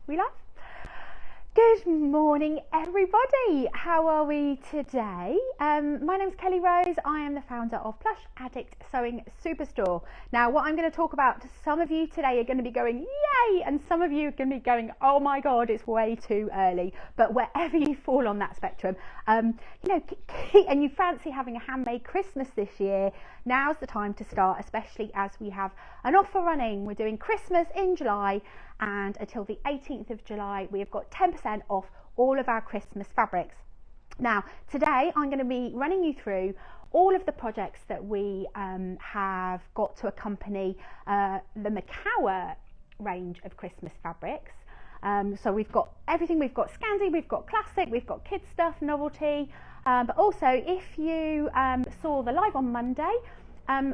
we love. Good morning everybody, how are we today? My name's Kelly Rose, I am the founder of Plush Addict Sewing Superstore. Now what I'm going to talk about, some of you today are going to be going yay, and some of you are going to be going oh my god it's way too early. But wherever you fall on that spectrum, and you fancy having a handmade Christmas this year, now's the time to start, especially as we have an offer running. We're doing Christmas in July, and until the 18th of July we have got 10% off all of our Christmas fabrics. Now today I'm going to be running you through all of the projects that we have got to accompany the Makower range of Christmas fabrics. So we've got everything, we've got Scandi, we've got classic, we've got kids stuff, novelty, but also if you saw the live on Monday,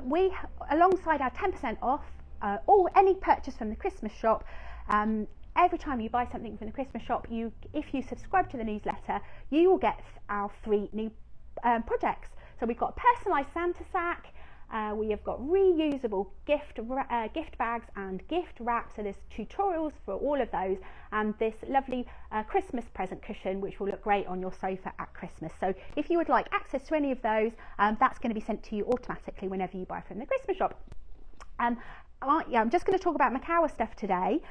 we, alongside our 10% off any purchase from the Christmas shop, every time you buy something from the Christmas shop, if you subscribe to the newsletter, you will get our 3 new projects. So we've got a personalised Santa sack, we have got reusable gift bags and gift wraps, so there's tutorials for all of those, and this lovely Christmas present cushion which will look great on your sofa at Christmas. So if you would like access to any of those, that's going to be sent to you automatically whenever you buy from the Christmas shop. I'm just going to talk about Makower stuff today.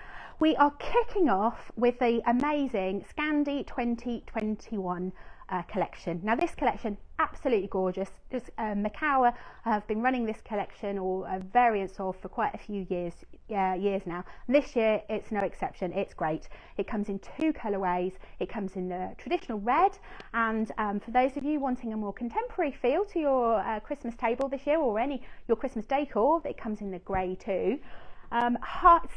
We are kicking off with the amazing Scandi 2021 collection. Now this collection, absolutely gorgeous. Makower have been running this collection, or variants of, for quite a few years now. And this year it's no exception. It's great. It comes in 2 colourways. It comes in the traditional red, and for those of you wanting a more contemporary feel to your Christmas table this year, or your Christmas decor, it comes in the grey too.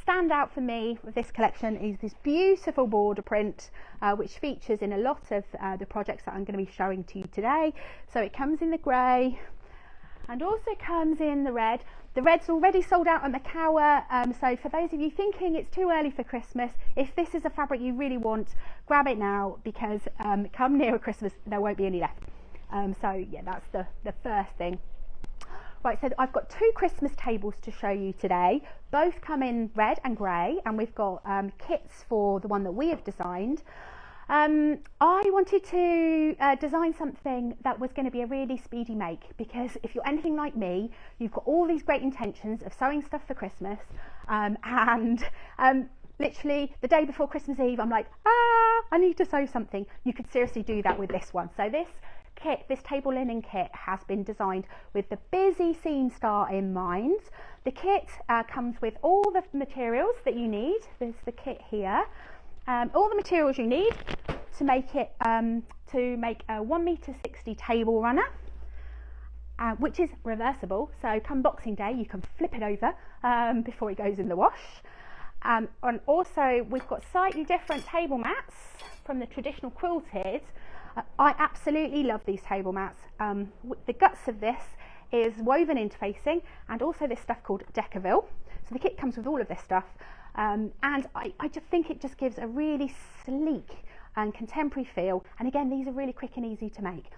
Stand out for me with this collection is this beautiful border print, which features in a lot of the projects that I'm going to be showing to you today. So it comes in the grey and also comes in the red. The red's already sold out at Makower, so for those of you thinking it's too early for Christmas, if this is a fabric you really want, grab it now, because come nearer Christmas there won't be any left. So yeah, that's the first thing. Right, so I've got 2 Christmas tables to show you today. Both come in red and grey, and we've got kits for the one that we have designed. I wanted to design something that was going to be a really speedy make, because if you're anything like me, you've got all these great intentions of sewing stuff for Christmas, and literally the day before Christmas Eve I'm like, I need to sew something. You could seriously do that with this one. So this table linen kit has been designed with the busy scene star in mind. The kit comes with all the materials that you need. There's the kit here. All the materials you need to make it to make a 1.60 m table runner, which is reversible. So come Boxing Day you can flip it over before it goes in the wash. And also we've got slightly different table mats from the traditional quilted. I absolutely love these table mats. The guts of this is woven interfacing, and also this stuff called Decaville. So the kit comes with all of this stuff, and I just think it just gives a really sleek and contemporary feel. And again, these are really quick and easy to make.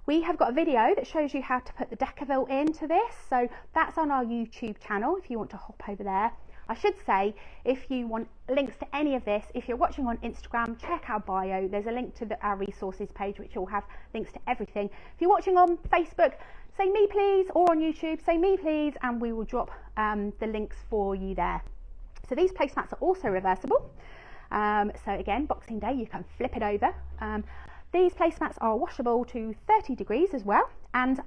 We have got a video that shows you how to put the Decaville into this, so that's on our YouTube channel if you want to hop over there. I should say, if you want links to any of this, if you're watching on Instagram, check our bio. There's a link to our resources page, which will have links to everything. If you're watching on Facebook, say me please, or on YouTube, say me please, and we will drop the links for you there. So these placemats are also reversible. So again, Boxing Day, you can flip it over. These placemats are washable to 30 degrees as well, and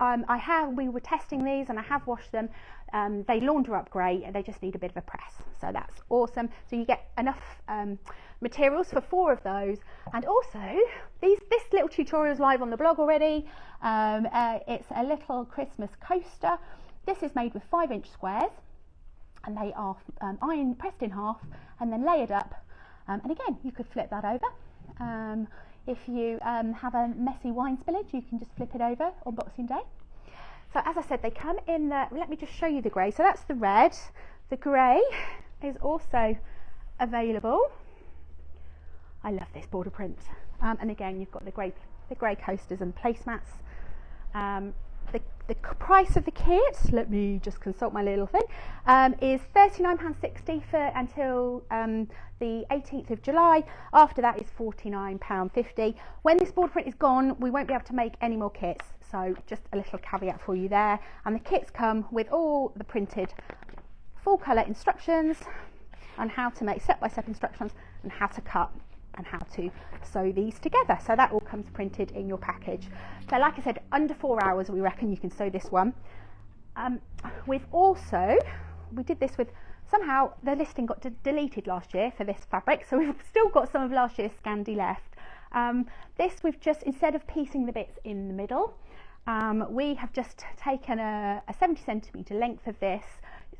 we were testing these and I have washed them. They launder up great, and they just need a bit of a press, so that's awesome. So you get enough materials for 4 of those. And also this little tutorial is live on the blog already. It's a little Christmas coaster. This is made with 5-inch squares, and they are pressed in half and then layered up, and again you could flip that over. If you have a messy wine spillage, you can just flip it over on Boxing Day. So as I said, they come in let me just show you the grey. So that's the red. The grey is also available. I love this border print. And again, you've got the grey coasters and placemats. the price of the kit, let me just consult my little thing, is £39.60 for until the 18th of July. After that is £49.50. When this board print is gone, we won't be able to make any more kits, so just a little caveat for you there. And the kits come with all the printed full colour instructions on how to make step-by-step instructions and how to cut and how to sew these together. So that all comes printed in your package. So like I said, under 4 hours we reckon you can sew this one. We did this with, somehow the listing got deleted last year for this fabric, so we've still got some of last year's Scandi left. This we've just, instead of piecing the bits in the middle, we have just taken a 70 centimetre length of this,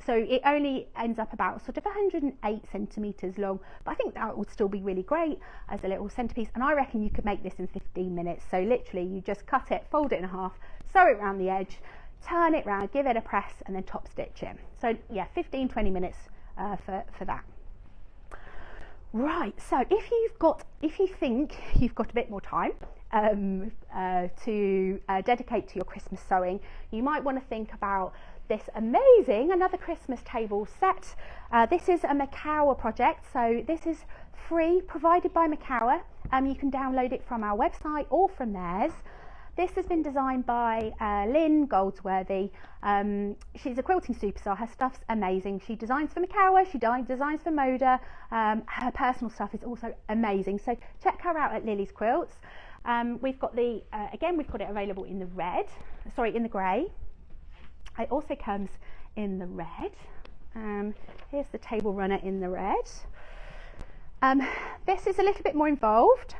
so it only ends up about sort of 108 centimetres long, but I think that would still be really great as a little centrepiece, and I reckon you could make this in 15 minutes. So literally you just cut it, fold it in half, sew it around the edge, turn it round, give it a press, and then top stitch it. So yeah, 15-20 minutes for that. Right, so if you think you've got a bit more time to dedicate to your Christmas sewing, you might want to think about this amazing another Christmas table set. This is a Makower project, so this is free, provided by Makower. You can download it from our website or from theirs. This has been designed by Lynn Goldsworthy. She's a quilting superstar. Her stuff's amazing. She designs for Makower, she designs for Moda. Her personal stuff is also amazing, so check her out at Lily's Quilts. We've got the again, we've got it available in the grey. It also comes in the red. Here's the table runner in the red. This is a little bit more involved,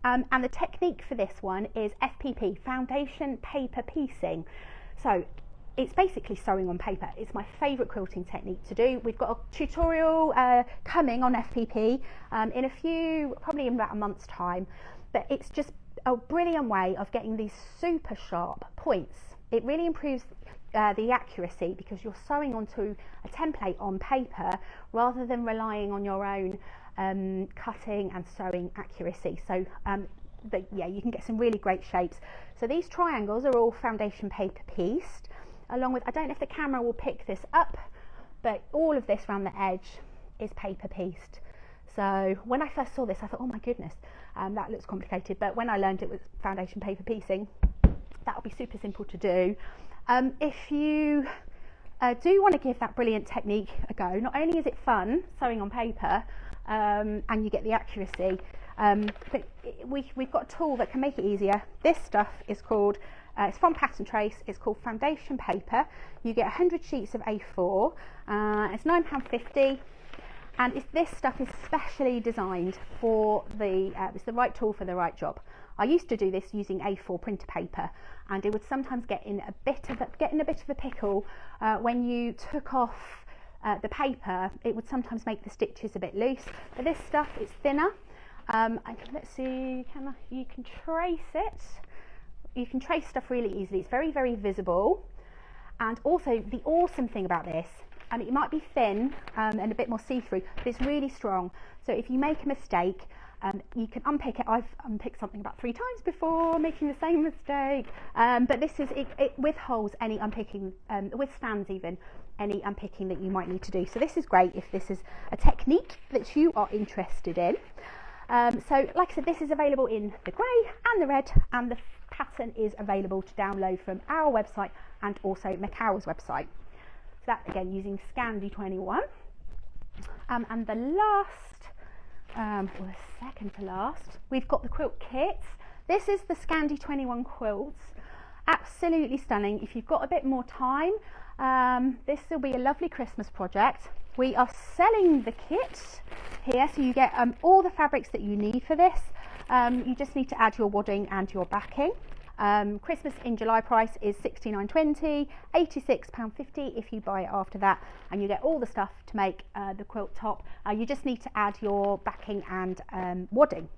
and the technique for this one is FPP, foundation paper piecing. So it's basically sewing on paper. It's my favourite quilting technique to do. We've got a tutorial coming on FPP probably in about a month's time, but it's just a brilliant way of getting these super sharp points. It really improves the accuracy because you're sewing onto a template on paper rather than relying on your own cutting and sewing accuracy. So yeah, you can get some really great shapes. So these triangles are all foundation paper pieced, along with, I don't know if the camera will pick this up, but all of this around the edge is paper pieced. So when I first saw this, I thought, oh my goodness, that looks complicated. But when I learned it was foundation paper piecing, that'll be super simple to do. If you do want to give that brilliant technique a go, not only is it fun sewing on paper and you get the accuracy, but we've got a tool that can make it easier. This stuff is called, it's from Pattern Trace, it's called foundation paper. You get 100 sheets of A4, it's £9.50. And this stuff is specially designed for it's the right tool for the right job. I used to do this using A4 printer paper, and it would sometimes get in a bit of a pickle when you took off the paper. It would sometimes make the stitches a bit loose. But this stuff is thinner. Let's see, you can trace it. You can trace stuff really easily. It's very, very visible. And also the awesome thing about this, and it might be thin and a bit more see-through, but it's really strong. So if you make a mistake, you can unpick it. I've unpicked something about 3 times before making the same mistake, but this is it withholds any unpicking, withstands even any unpicking that you might need to do. So this is great if this is a technique that you are interested in. So like I said, this is available in the grey and the red, and the pattern is available to download from our website and also Makower's website. So that again using Scandi 21. And the last, or the second to last, we've got the Quilt Kits. This is the Scandi 21 quilts. Absolutely stunning. If you've got a bit more time, this will be a lovely Christmas project. We are selling the kit here, so you get all the fabrics that you need for this. You just need to add your wadding and your backing. Christmas in July price is £69.20, £86.50 if you buy it after that, and you get all the stuff to make the quilt top. You just need to add your backing and wadding.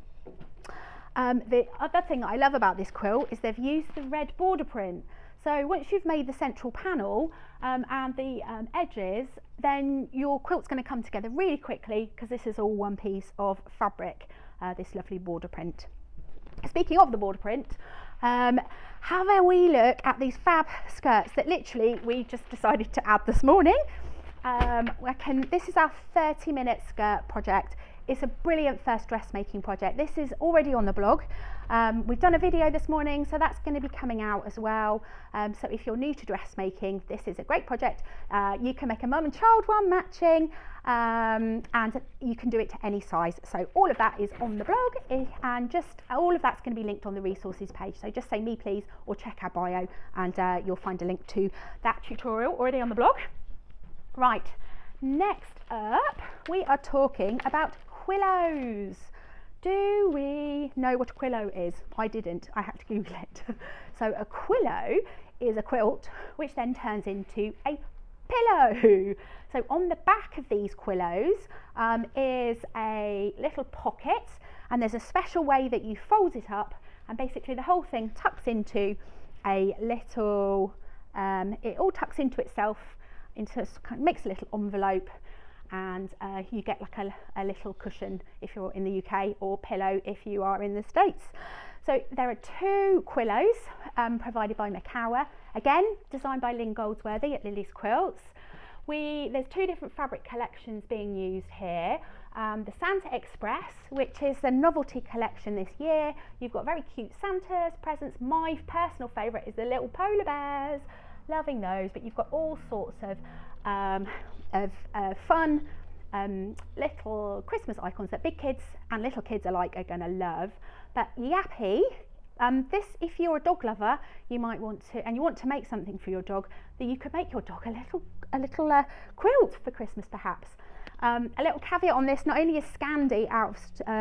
The other thing that I love about this quilt is they've used the red border print. So once you've made the central panel and the edges, then your quilt's going to come together really quickly because this is all one piece of fabric, this lovely border print. Speaking of the border print, Have a wee look at these fab skirts that literally we just decided to add this morning. This is our 30-minute skirt project. It's a brilliant first dressmaking project. This is already on the blog. We've done a video this morning, so that's going to be coming out as well. So if you're new to dressmaking, this is a great project. You can make a mum and child one matching, and you can do it to any size. So all of that is on the blog, and just all of that's going to be linked on the resources page. So just say me please or check our bio, and you'll find a link to that tutorial already on the blog. Right, next up we are talking about quillos. Do we know what a quillo is? I didn't, I had to Google it. So a quillo is a quilt which then turns into a pillow. So on the back of these quillos is a little pocket, and there's a special way that you fold it up, and basically the whole thing tucks into a little, it all tucks into itself, makes a little envelope, and you get like a little cushion if you're in the UK, or pillow if you are in the States. So there are 2 quillos provided by Makower, again designed by Lynn Goldsworthy at Lily's Quilts. There's 2 different fabric collections being used here. The Santa Express, which is the novelty collection this year. You've got very cute Santa's presents. My personal favourite is the little polar bears, loving those, but you've got all sorts of fun little Christmas icons that big kids and little kids alike are going to love. But Yappy, if you're a dog lover, you might want to, and you want to make something for your dog, that you could make your dog a little quilt for Christmas perhaps. A little caveat on this: not only is Scandi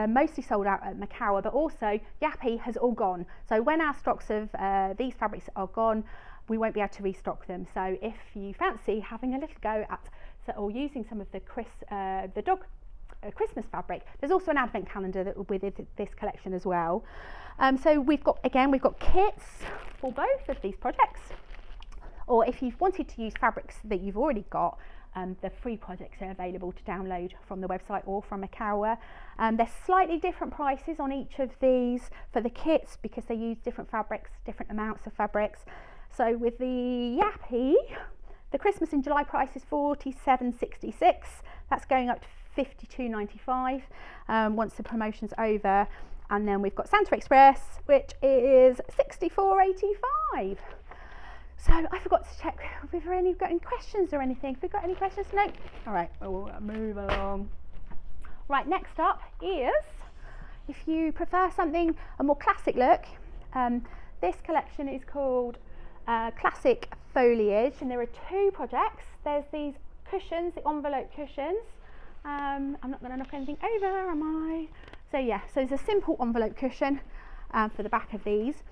mostly sold out at Makower, but also Yappy has all gone. So when our stocks of these fabrics are gone, we won't be able to restock them. So if you fancy having a little go at or using some of the dog Christmas fabric, there's also an advent calendar with this collection as well. So we've got kits for both of these projects, or if you've wanted to use fabrics that you've already got, the free projects are available to download from the website or from Makower. There's slightly different prices on each of these for the kits because they use different fabrics, different amounts of fabrics. So with the Yappy, the Christmas in July price is $47.66. That's going up to $52.95 once the promotion's over. And then we've got Santa Express, which is $64.85. So I forgot to check if we've got any questions or anything. Have we got any questions? No? All right, we'll move along. Right, next up is, if you prefer a more classic look, this collection is called Classic Foliage, and there are 2 projects. There's these cushions, the envelope cushions. I'm not going to knock anything over, am I? So yeah, so there's a simple envelope cushion for the back of these.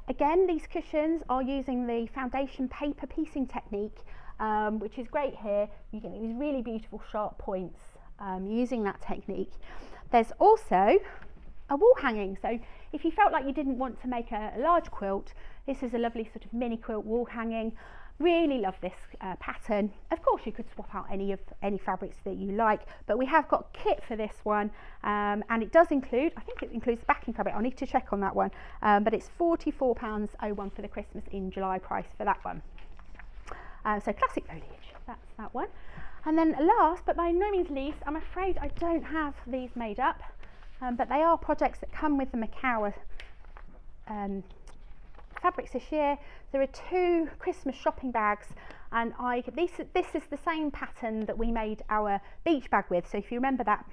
Again, these cushions are using the foundation paper piecing technique, which is great here. You get these really beautiful sharp points using that technique. There's also a wall hanging, so if you felt like you didn't want to make a large quilt, this is a lovely sort of mini quilt wall hanging. Really love this pattern. Of course you could swap out any fabrics that you like, but we have got a kit for this one, and it does include, I think it includes the backing fabric. I'll need to check on that one, but it's £44.01 for the Christmas in July price for that one. So Classic Foliage, that's that one. And then last but by no means least, I'm afraid I don't have these made up, but they are projects that come with the Makower fabrics this year. There are 2 Christmas shopping bags, and this is the same pattern that we made our beach bag with. So if you remember that,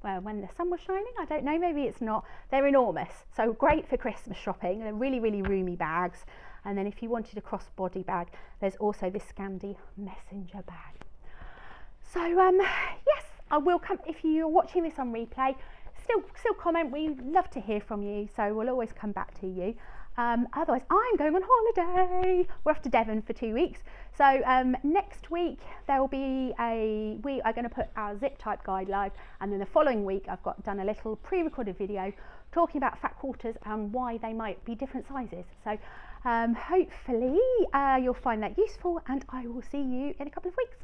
well, when the sun was shining, I don't know, maybe it's not. They're enormous, so great for Christmas shopping. They're really, really roomy bags. And then if you wanted a crossbody bag, there's also this Scandi messenger bag. So yes, I will come if you're watching this on replay. Still comment. We love to hear from you, so we'll always come back to you. Otherwise, I'm going on holiday. We're off to Devon for 2 weeks. So next week we are going to put our zip type guide live, and then the following week I've done a little pre-recorded video talking about fat quarters and why they might be different sizes. So hopefully you'll find that useful, and I will see you in a couple of weeks.